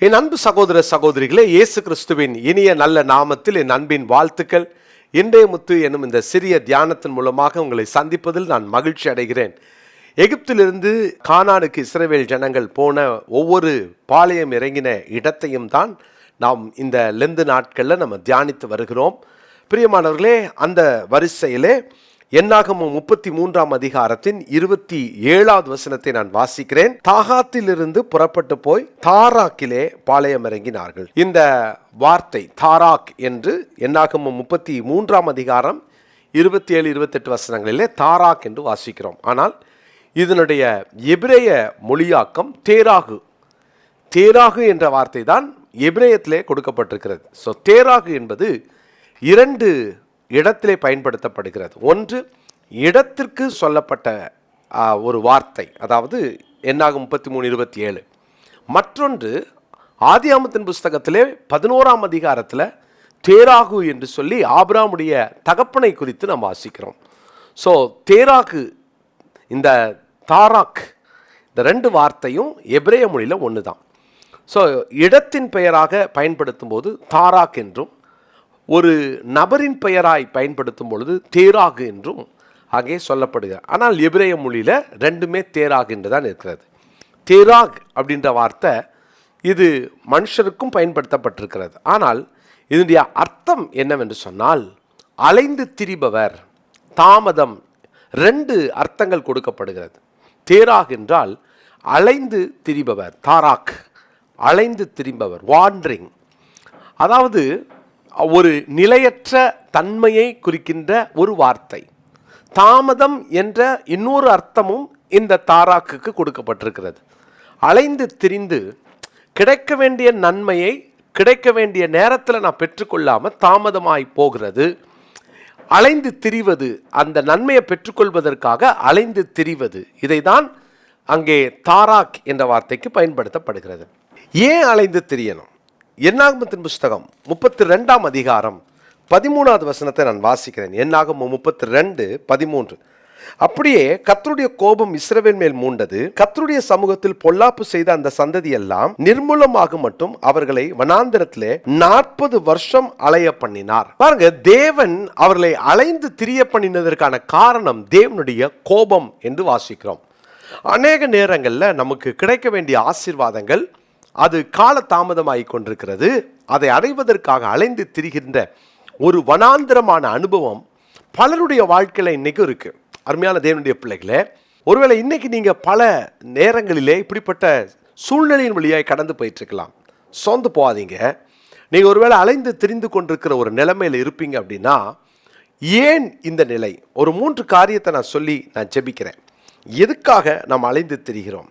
என் அன்பு சகோதர சகோதரிகளே, இயேசு கிறிஸ்துவின் இனிய நல்ல நாமத்தில் என் அன்பின் வாழ்த்துக்கள். இன்றைய முத்து என்னும் இந்த சிறிய தியானத்தின் மூலமாக உங்களை சந்திப்பதில் நான் மகிழ்ச்சி அடைகிறேன். எகிப்திலிருந்து கானானுக்கு இஸ்ரவேல் ஜனங்கள் போன ஒவ்வொரு பாளையம் இறங்கின இடத்தையும் தான் நாம் இந்த லெந்து நாட்களில் நம்ம தியானித்து வருகிறோம். பிரியமானவர்களே, அந்த வரிசையிலே என்னாகமம் 33ஆம் அதிகாரத்தின் 27வது வசனத்தை நான் வாசிக்கிறேன். தாகாத்திலிருந்து புறப்பட்டு போய் தாராக்கிலே பாளையம் இறங்கினார்கள். இந்த வார்த்தை தாராக் என்று என்னாகமம் 33ஆம் அதிகாரம் 27-28 வசனங்களிலே தாராக் என்று வாசிக்கிறோம். ஆனால் இதனுடைய எபிரேய மொழியாக்கம் தேராகு. தேராகு என்ற வார்த்தை தான் எபிரேயத்திலே கொடுக்கப்பட்டிருக்கிறது. ஸோ தேராகு என்பது இரண்டு இடத்திலே பயன்படுத்தப்படுகிறது. ஒன்று, இடத்திற்கு சொல்லப்பட்ட ஒரு வார்த்தை, அதாவது என்னாகும் 33:27. மற்றொன்று, ஆதியாமத்தின் புஸ்தகத்திலே 11ஆம் அதிகாரத்தில் தேராகு என்று சொல்லி ஆபிரகாமுடைய தகப்பனை குறித்து நாம் வாசிக்கிறோம். ஸோ தேராகு, இந்த தாராக், இந்த ரெண்டு வார்த்தையும் எபிரேய மொழியில் ஒன்று தான். ஸோ இடத்தின் பெயராக பயன்படுத்தும் போது தாராக் என்றும், ஒரு நபரின் பெயராய் பயன்படுத்தும் பொழுது தேராகு என்றும் அங்கே சொல்லப்படுகிறது. ஆனால் எபிரேய மொழியில் ரெண்டுமே தேராகு என்று தான் இருக்கிறது. தேராக் அப்படின்ற வார்த்தை இது மனுஷருக்கும் பயன்படுத்தப்பட்டிருக்கிறது. ஆனால் இதனுடைய அர்த்தம் என்னவென்று சொன்னால் அலைந்து திரிபவர், தாமதம், ரெண்டு அர்த்தங்கள் கொடுக்கப்படுகிறது. தேராக் என்றால் அலைந்து திரிபவர், தாராக் அலைந்து திரிபவர், வாண்டரிங், அதாவது ஒரு நிலையற்ற தன்மையை குறிக்கின்ற ஒரு வார்த்தை. தாமதம் என்ற இன்னொரு அர்த்தமும் இந்த தாராக்குக்கு கொடுக்கப்பட்டிருக்கிறது. அலைந்து திரிந்து கிடைக்க வேண்டிய நன்மையை கிடைக்க வேண்டிய நேரத்தில் நான் பெற்றுக்கொள்ளாமல் தாமதமாய் போகிறது. அலைந்து திரிவது, அந்த நன்மையை பெற்றுக்கொள்வதற்காக அலைந்து திரிவது, இதை தான் அங்கே தாராக் என்ற வார்த்தைக்கு பயன்படுத்தப்படுகிறது. ஏன் அலைந்து திரியணும்? என்னாகமத்தின் புஸ்தகம் 32ஆம் அதிகாரம் 13வது வசனத்தை நான் வாசிக்கிறேன். என்னாகமம் 32:13. அப்படியே கர்த்தருடைய கோபம் இஸ்ரவேல் மேல் மூண்டது. கர்த்தருடைய சமூகத்தில் பொல்லாப்பு செய்த அந்த சந்ததி எல்லாம் நிர்மூலமாக மட்டும் அவர்களை வனாந்திரத்திலே 40 வருஷம் அலைய பண்ணினார். பாருங்க, தேவன் அவர்களை அலைந்து திரிய பண்ணினதற்கான காரணம் தேவனுடைய கோபம் என்று வாசிக்கிறோம். அநேக நேரங்களில் நமக்கு கிடைக்க வேண்டிய ஆசீர்வாதங்கள் அது கால தாமதமாகி கொண்டிருக்கிறது. அதை அடைவதற்காக அலைந்து திரிகின்ற ஒரு வனாந்திரமான அனுபவம் பலருடைய வாழ்க்கையில் இன்னைக்கும் இருக்கு. அருமையான தேவனுடைய பிள்ளைகளே, ஒருவேளை இன்னைக்கு நீங்க பல நேரங்களிலே இப்படிப்பட்ட சூழ்நிலையின் வழியாய் கடந்து போயிட்டு இருக்கலாம். சோர்ந்து போகாதீங்க. நீங்க ஒருவேளை அலைந்து திரிந்து கொண்டிருக்கிற ஒரு நிலைமையில இருப்பீங்க அப்படின்னா, ஏன் இந்த நிலை? ஒரு 3 காரியத்தை நான் சொல்லி நான் ஜெபிக்கிறேன். எதுக்காக நாம் அலைந்து திரிகிறோம்?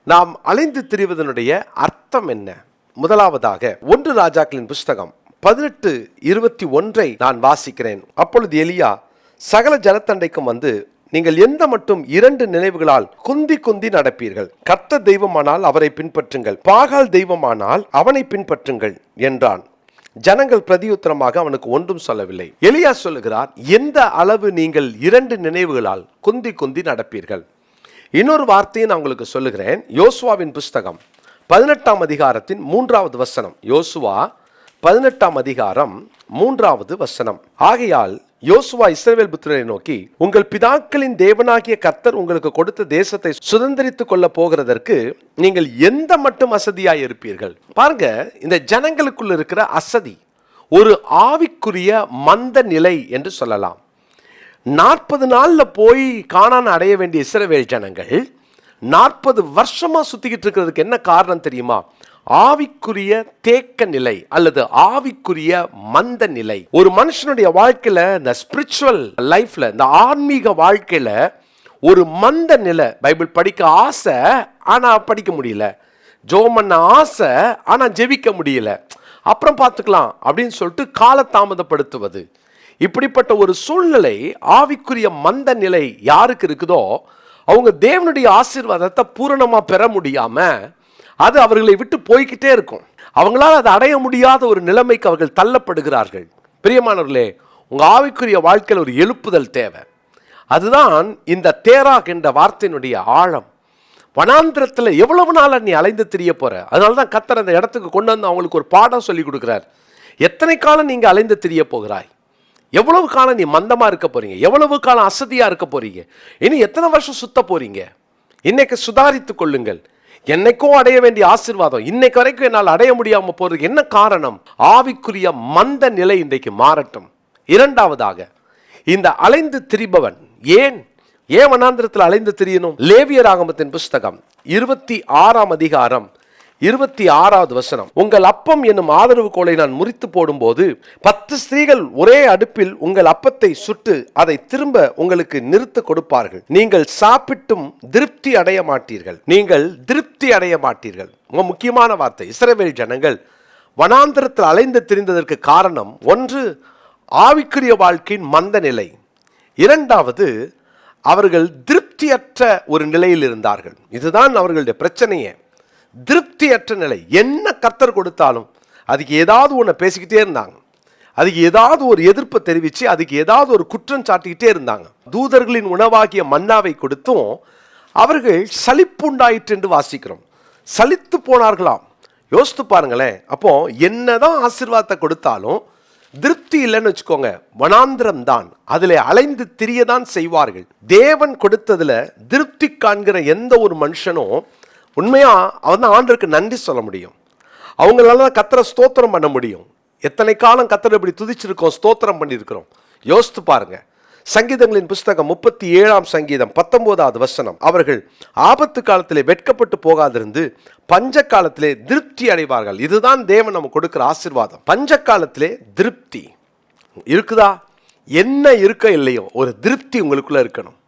நாம் அலைந்து திரிவதனுடைய அர்த்தம் என்ன? முதலாவதாக 1 ராஜாக்களின் புஸ்தகம் 18:21 நான் வாசிக்கிறேன். அப்பொழுது எலியா சகல ஜனத்தண்டைக்கும் வந்து, நீங்கள் எந்த மட்டும் 2 நினைவுகளால் குந்தி குந்தி நடப்பீர்கள். கர்த்தர் தெய்வமானால் அவரை பின்பற்றுங்கள், பாகால் தெய்வமானால் அவனை பின்பற்றுங்கள் என்றான். ஜனங்கள் பிரதியுத்தரமாக அவனுக்கு ஒன்றும் சொல்லவில்லை. எலியா சொல்லுகிறார், எந்த அளவு நீங்கள் 2 நினைவுகளால் குந்தி குந்தி நடப்பீர்கள்? இன்னொரு வார்த்தையை நான் உங்களுக்கு சொல்லுகிறேன். யோசுவாவின் புஸ்தகம் 18ஆம் அதிகாரத்தின் 3வது வசனம். யோசுவா 18ஆம் அதிகாரம் 3வது வசனம். ஆகையால் யோசுவா இஸ்ரவேல் புத்திரரை நோக்கி, உங்கள் பிதாக்களின் தேவனாகிய கர்த்தர் உங்களுக்கு கொடுத்த தேசத்தை சுதந்திரித்துக் கொள்ள போகிறதற்கு நீங்கள் எந்த மட்டும் அசதியாய் இருப்பீர்கள்? பாருங்க, இந்த ஜனங்களுக்குள்ள இருக்கிற அசதி ஒரு ஆவிக்குரிய மந்த நிலை என்று சொல்லலாம். 40 நாள்ல போய் கானான் அடைய வேண்டிய இஸ்ரவேல் ஜனங்கள் 40 வருஷமா சுத்திக்கிட்டு இருக்கிறதுக்கு என்ன காரணம் தெரியுமா? ஆவிக்குரிய தேக்க நிலை அல்லது ஆவிக்குரிய மந்த நிலை. ஒரு மனுஷனுடைய வாழ்க்கையில, இந்த ஸ்பிரிச்சுவல் லைஃப்ல, இந்த ஆன்மீக வாழ்க்கையில ஒரு மந்த நிலை. பைபிள் படிக்க ஆசை, ஆனா படிக்க முடியல. ஜெபம் பண்ண ஆசை, ஆனா ஜெபிக்க முடியல. அப்புறம் பார்த்துக்கலாம் அப்படின்னு சொல்லிட்டு கால தாமதப்படுத்துவது. இப்படிப்பட்ட ஒரு சூழ்நிலை, ஆவிக்குரிய மந்த நிலை யாருக்கு இருக்குதோ அவங்க தேவனுடைய ஆசீர்வாதத்தை பூரணமா பெற முடியாம அது அவர்களை விட்டு போய்கிட்டே இருக்கும். அவங்களால அதை அடைய முடியாத ஒரு நிலைமைக்கு அவர்கள் தள்ளப்படுகிறார்கள். பிரியமானவர்களே, உங்க ஆவிக்குரிய வாழ்க்கையில் ஒரு எழுப்புதல் தேவை. அதுதான் இந்த தேராக் என்ற வார்த்தையினுடைய ஆழம். வனாந்திரத்தில் எவ்வளவு நாள் நீ அலைந்து திரிய போற? அதனால தான் கர்த்தர் அந்த இடத்துக்கு கொண்டு வந்து அவங்களுக்கு ஒரு பாடம் சொல்லி கொடுக்குறார். எத்தனை காலம் நீங்க அலைந்து திரிய போகிறாய்? எவ்வளவு காலம் நீ மந்தமா இருக்க போறீங்க? எவ்வளவு காலம் அசதியா இருக்க போறீங்க? இனி எத்தனை வருஷம் சுத்த போறீங்க? இன்னைக்கு சுதாரித்துக் கொள்ளுங்கள். என்னைக்கும் அடைய வேண்டிய ஆசீர்வாதம் இன்னைக்கு வரைக்கும் என்னால் அடைய முடியாம போறதுக்கு என்ன காரணம்? ஆவிக்குரிய மந்த நிலை இன்றைக்கு மாறட்டும். இரண்டாவதாக, இந்த அலைந்து திரிபவன் ஏன் வனாந்திரத்தில் அலைந்து திரியணும்? லேவியராகமத்தின் புஸ்தகம் 26ஆம் அதிகாரம் 26வது வசனம். உங்கள் அப்பம் என்னும் ஆதரவு கோலை நான் முறித்து போடும்போது 10 ஸ்திரீகள் ஒரே அடுப்பில் உங்கள் அப்பத்தை சுட்டு அதை திரும்ப உங்களுக்கு நிறுத்த கொடுப்பார்கள். நீங்கள் சாப்பிட்டும் திருப்தி அடைய மாட்டீர்கள். நீங்கள் திருப்தி அடைய மாட்டீர்கள். முக்கியமான வார்த்தை. இஸ்ரவேல் ஜனங்கள் வனாந்திரத்தில் அலைந்து திரிந்ததற்கு காரணம், ஒன்று ஆவிக்குரிய வாழ்க்கையின் மந்த நிலை, இரண்டாவது அவர்கள் திருப்தியற்ற ஒரு நிலையில் இருந்தார்கள். இதுதான் அவர்களுடைய பிரச்சனையே, திருப்தியற்ற நிலை. என்ன கர்த்தர் கொடுத்தாலும் அதுக்கு ஏதாவது ஒன்று பேசிக்கிட்டே இருந்தாங்க, அதுக்கு ஏதாவது ஒரு எதிர்ப்பை தெரிவித்து அதுக்கு ஏதாவது ஒரு குற்றம் சாட்டிக்கிட்டே இருந்தாங்க. தூதர்களின் உணவாகிய மன்னாவை கொடுத்தும் அவர்கள் சலிப்புண்டாயிற்று என்று வாசிக்கிறோம். சலித்து போனார்களாம். யோசித்து பாருங்களேன். அப்போ என்னதான் ஆசீர்வாதத்தை கொடுத்தாலும் திருப்தி இல்லைன்னு வச்சுக்கோங்க, வனாந்திரம் தான். அதில் அலைந்து திரியதான் செய்வார்கள். தேவன் கொடுத்ததுல திருப்தி காண்கிற எந்த ஒரு மனுஷனும் உண்மையா அவன் தான் ஆண்டவருக்கு நன்றி சொல்ல முடியும். அவங்களால தான் கர்த்தரை ஸ்தோத்திரம் பண்ண முடியும். எத்தனை காலம் கர்த்தரை இப்படி துதிச்சிருக்கோம், ஸ்தோத்திரம் பண்ணியிருக்கிறோம். யோசித்து பாருங்க. சங்கீதங்களின் புஸ்தகம் 37ஆம் சங்கீதம் 19வது வசனம். அவர்கள் ஆபத்து காலத்திலே வெட்கப்பட்டு போகாதிருந்து பஞ்ச காலத்திலே திருப்தி அடைவார்கள். இதுதான் தேவன் நமக்கு கொடுக்கிற ஆசீர்வாதம். பஞ்ச காலத்திலே திருப்தி இருக்குதா? என்ன இருக்க இல்லையோ ஒரு திருப்தி உங்களுக்குள்ள இருக்கணும்.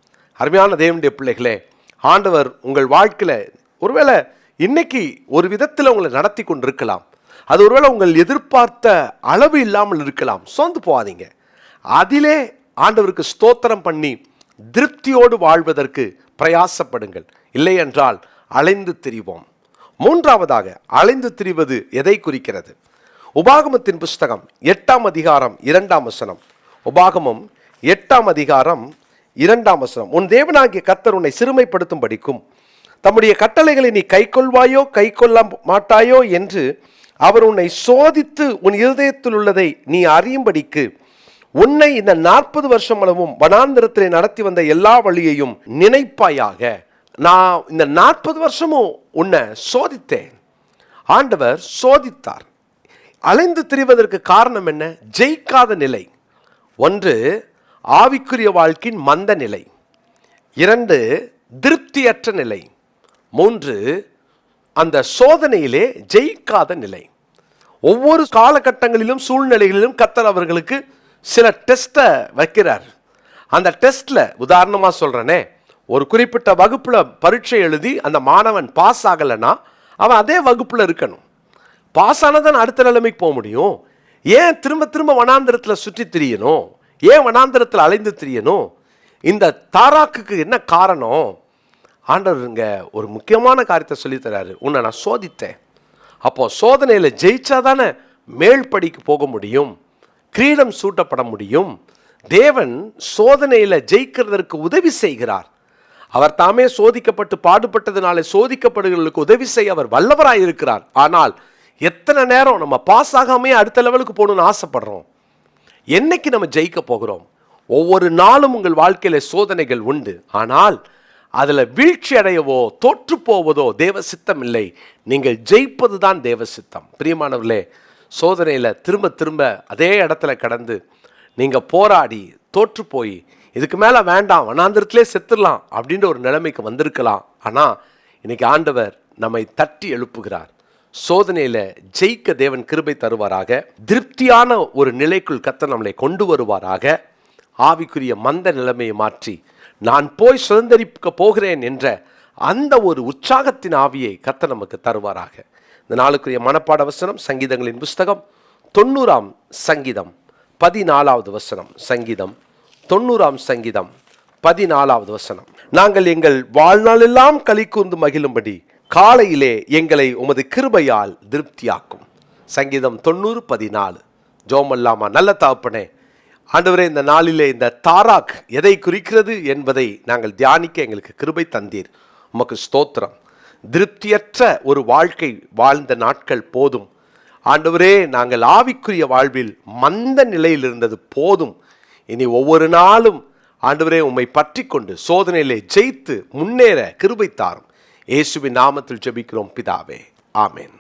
அருமையான தேவனுடைய பிள்ளைகளே, ஆண்டவர் உங்கள் வாழ்க்கையில ஒருவேளை இன்னைக்கு ஒரு விதத்தில் உங்களை நடத்தி கொண்டிருக்கலாம். அது ஒருவேளை உங்கள் எதிர்பார்த்த அளவு இல்லாமல் இருக்கலாம். சோர்ந்து போகாதீங்க. அதிலே ஆண்டவருக்கு ஸ்தோத்திரம் பண்ணி திருப்தியோடு வாழ்வதற்கு பிரயாசப்படுங்கள். இல்லை என்றால் அலைந்து திரிவோம். மூன்றாவதாக, அலைந்து திரிவது எதை குறிக்கிறது? உபாகமத்தின் புஸ்தகம் 8ஆம் அதிகாரம் 2ஆம் வசனம். உபாகமம் 8ஆம் அதிகாரம் 2ஆம் வசனம். உன் தேவனாகிய கர்த்தர் உன்னை சிறுமைப்படுத்தும் படிக்கும் தம்முடைய கட்டளைகளை நீ கைக்கொள்வாயோ கைக்கொள்ள மாட்டாயோ என்று அவர் உன்னை சோதித்து உன் இருதயத்தில் உள்ளதை நீ அறியும்படிக்கு உன்னை இந்த 40 வருஷம் அளவும் வனாந்திரத்திலே நடத்தி வந்த எல்லா வழியையும் நினைப்பாயாக. நான் இந்த 40 வருஷமும் உன்னை சோதித்தேன். ஆண்டவர் சோதித்தார். அலைந்து திரிவதற்கு காரணம் என்ன? ஜெயிக்காத நிலை. ஒன்று ஆவிக்குரிய வாழ்க்கையின் மந்த நிலை, 2 திருப்தியற்ற நிலை, 3 அந்த சோதனையிலே ஜெயிக்காத நிலை. ஒவ்வொரு காலகட்டங்களிலும் சூழ்நிலைகளிலும் கர்த்தர் அவர்களுக்கு சில டெஸ்ட்டை வைக்கிறார். அந்த டெஸ்ட்ல உதாரணமா சொல்றேனே, ஒரு குறிப்பிட்ட வகுப்புல பரீட்சை எழுதி அந்த மாணவன் பாஸ் ஆகலைன்னா அவன் அதே வகுப்புல இருக்கணும். பாஸ் ஆனதான் அடுத்த நிலைமைக்கு போக முடியும். ஏன் திரும்ப திரும்ப வனாந்திரத்தில் சுற்றி திரியணும்? ஏன் வனாந்திரத்தில் அலைந்து திரியணும்? இந்த தாராக்குக்கு என்ன காரணம்? ஆண்டவர் இங்க ஒரு முக்கியமான காரியத்தை சொல்லித்தராரு. உன்னை நான் சோதித்தேன். அப்போ சோதனையில ஜெயிச்சாதானே மேல் படிக்கு போக முடியும், கிரீடம் சூட்டப்பட முடியும். தேவன் சோதனையில ஜெயிக்கிறதற்கு உதவி செய்கிறார். அவர் தாமே சோதிக்கப்பட்டு பாடுபட்டதுனாலே சோதிக்கப்படுகிறவர்களுக்கு உதவி செய்ய அவர் வல்லவராய் இருக்கிறார். ஆனால் எத்தனை நேரம் நம்ம பாஸ் ஆகாமே அடுத்த லெவலுக்கு போகணும்னு ஆசைப்படுறோம்? என்னைக்கு நம்ம ஜெயிக்க போகிறோம்? ஒவ்வொரு நாளும் உங்கள் வாழ்க்கையில சோதனைகள் உண்டு. ஆனால் அதுல வீழ்ச்சி அடையவோ தோற்று போவதோ தேவ சித்தம் இல்லை. நீங்கள் ஜெயிப்பது தான் தேவ சித்தம். பிரியமானவர்களே, சோதனையில திரும்ப திரும்ப அதே இடத்துல கடந்து நீங்க போராடி தோற்று போய் இதுக்கு மேல வேண்டாம், வனாந்திரத்திலே செத்துடலாம் அப்படின்ற ஒரு நிலைமைக்கு வந்திருக்கலாம். ஆனா இன்னைக்கு ஆண்டவர் நம்மை தட்டி எழுப்புகிறார். சோதனையில ஜெயிக்க தேவன் கிருபை தருவாராக. திருப்தியான ஒரு நிலைக்குள் கர்த்தர் நம்மளை கொண்டு வருவாராக. ஆவிக்குரிய மந்த நிலைமையை மாற்றி நான் போய் சுதந்திரிக்க போகிறேன் என்ற அந்த ஒரு உற்சாகத்தின் ஆவியை கர்த்தர் நமக்கு தருவாராக. இந்த நாளுக்குரிய மனப்பாட வசனம் சங்கீதங்களின் புஸ்தகம் 90ஆம் சங்கீதம் 14வது வசனம். சங்கீதம் 90ஆம் சங்கீதம் 14வது வசனம். நாங்கள் எங்கள் வாழ்நாளெல்லாம் களி கூர்ந்து மகிழும்படி காலையிலே எங்களை உமது கிருபையால் திருப்தியாக்கும். சங்கீதம் 90:14. ஜோமல்லாமா. நல்ல தகப்பனே, ஆண்டவரே, இந்த நாளிலே இந்த தாராக் எதை குறிக்கிறது என்பதை நாங்கள் தியானிக்க எங்களுக்கு கிருபை தந்தீர். உமக்கு ஸ்தோத்திரம். திருப்தியற்ற ஒரு வாழ்க்கை வாழ்ந்த நாட்கள் போதும் ஆண்டவரே. நாங்கள் ஆவிக்குரிய வாழ்வில் மந்த நிலையில் இருந்தது போதும். இனி ஒவ்வொரு நாளும் ஆண்டவரே உம்மை பற்றி கொண்டு சோதனையிலே ஜெயித்து முன்னேற கிருபை தாரும். இயேசுவின் நாமத்தில் ஜெபிக்கிறோம் பிதாவே, ஆமென்.